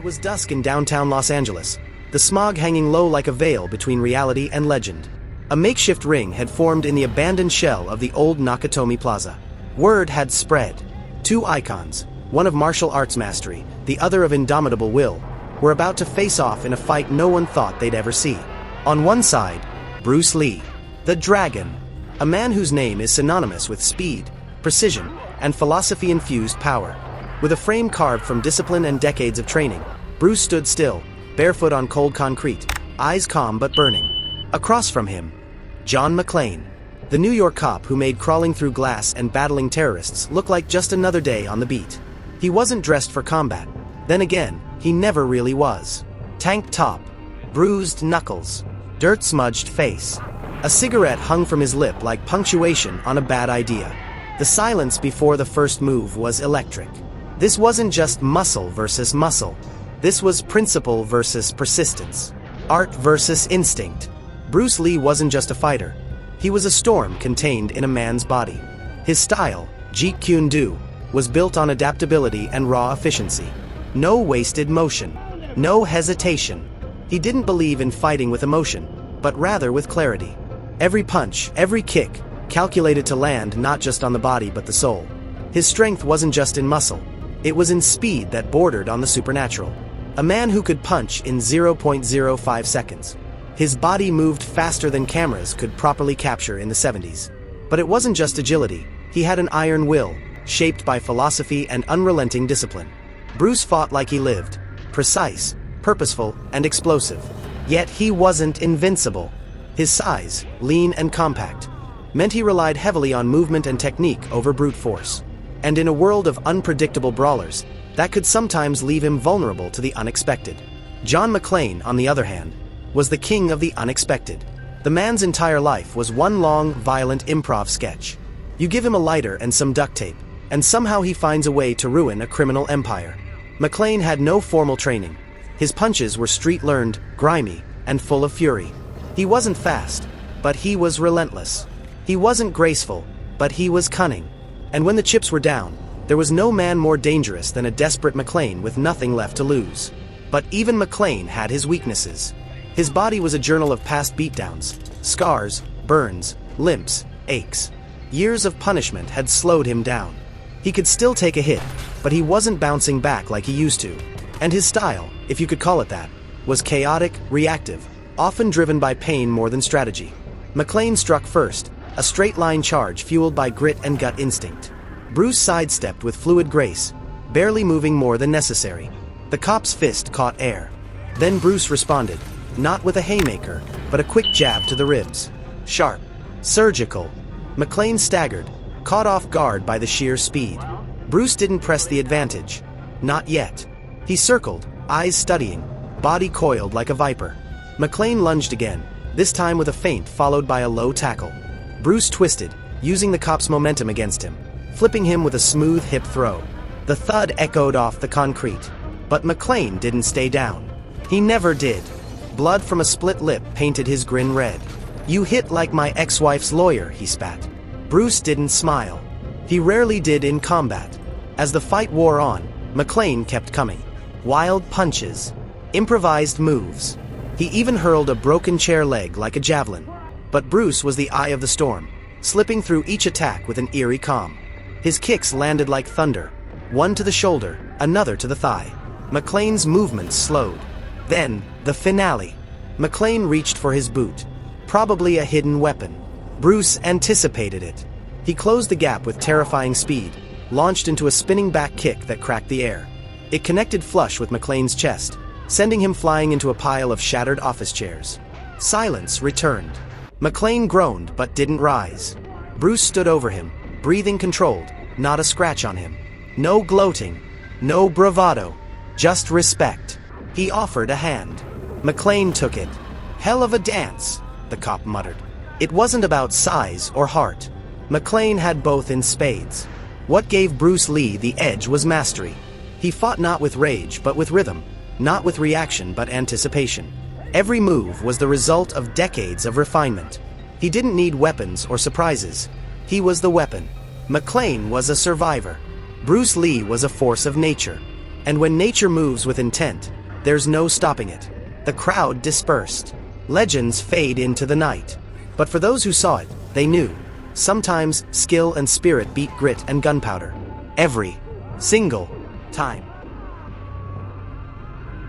was dusk in downtown Los Angeles, the smog hanging low like a veil between reality and legend. A makeshift ring had formed in the abandoned shell of the old Nakatomi Plaza. Word had spread. Two icons, one of martial arts mastery, the other of indomitable will, were about to face off in a fight no one thought they'd ever see. On one side, Bruce Lee, the Dragon, a man whose name is synonymous with speed, precision, and philosophy-infused power. With a frame carved from discipline and decades of training, Bruce stood still, barefoot on cold concrete, eyes calm but burning. Across from him, John McClane, the New York cop who made crawling through glass and battling terrorists look like just another day on the beat. He wasn't dressed for combat. Then again, he never really was. Tank top, bruised knuckles, dirt-smudged face. A cigarette hung from his lip like punctuation on a bad idea. The silence before the first move was electric. This wasn't just muscle versus muscle. This was principle versus persistence. Art versus instinct. Bruce Lee wasn't just a fighter. He was a storm contained in a man's body. His style, Jeet Kune Do, was built on adaptability and raw efficiency. No wasted motion. No hesitation. He didn't believe in fighting with emotion, but rather with clarity. Every punch, every kick, calculated to land not just on the body but the soul. His strength wasn't just in muscle. It was in speed that bordered on the supernatural. A man who could punch in 0.05 seconds. His body moved faster than cameras could properly capture in the 70s. But it wasn't just agility. He had an iron will, shaped by philosophy and unrelenting discipline. Bruce fought like he lived, precise, purposeful, and explosive. Yet he wasn't invincible. His size, lean and compact, meant he relied heavily on movement and technique over brute force. And in a world of unpredictable brawlers, that could sometimes leave him vulnerable to the unexpected. John McClane, on the other hand, was the king of the unexpected. The man's entire life was one long, violent improv sketch. You give him a lighter and some duct tape, and somehow he finds a way to ruin a criminal empire. McClane had no formal training. His punches were street-learned, grimy, and full of fury. He wasn't fast, but he was relentless. He wasn't graceful, but he was cunning. And when the chips were down, there was no man more dangerous than a desperate McClane with nothing left to lose. But even McClane had his weaknesses. His body was a journal of past beatdowns, scars, burns, limps, aches. Years of punishment had slowed him down. He could still take a hit, but he wasn't bouncing back like he used to. And his style, if you could call it that, was chaotic, reactive, often driven by pain more than strategy. McClane struck first, a straight-line charge fueled by grit and gut instinct. Bruce sidestepped with fluid grace, barely moving more than necessary. The cop's fist caught air. Then Bruce responded, not with a haymaker, but a quick jab to the ribs. Sharp, surgical. McClane staggered, caught off guard by the sheer speed. Bruce didn't press the advantage. Not yet. He circled, eyes studying, body coiled like a viper. McClane lunged again, this time with a feint followed by a low tackle. Bruce twisted, using the cop's momentum against him, flipping him with a smooth hip throw. The thud echoed off the concrete. But McClane didn't stay down. He never did. Blood from a split lip painted his grin red. "You hit like my ex-wife's lawyer," he spat. Bruce didn't smile. He rarely did in combat. As the fight wore on, McClane kept coming. Wild punches. Improvised moves. He even hurled a broken chair leg like a javelin. But Bruce was the eye of the storm, slipping through each attack with an eerie calm. His kicks landed like thunder, one to the shoulder, another to the thigh. McClane's movements slowed. Then, the finale. McClane reached for his boot. Probably a hidden weapon. Bruce anticipated it. He closed the gap with terrifying speed, launched into a spinning back kick that cracked the air. It connected flush with McClane's chest, sending him flying into a pile of shattered office chairs. Silence returned. McClane groaned but didn't rise. Bruce stood over him, breathing controlled, not a scratch on him. No gloating, no bravado, just respect. He offered a hand. McClane took it. "Hell of a dance," the cop muttered. It wasn't about size or heart. McClane had both in spades. What gave Bruce Lee the edge was mastery. He fought not with rage but with rhythm, not with reaction but anticipation. Every move was the result of decades of refinement. He didn't need weapons or surprises. He was the weapon. McClane was a survivor. Bruce Lee was a force of nature. And when nature moves with intent, There's no stopping it. The crowd dispersed. Legends fade into the night. But for those who saw it, they knew. Sometimes skill and spirit beat grit and gunpowder. Every single time.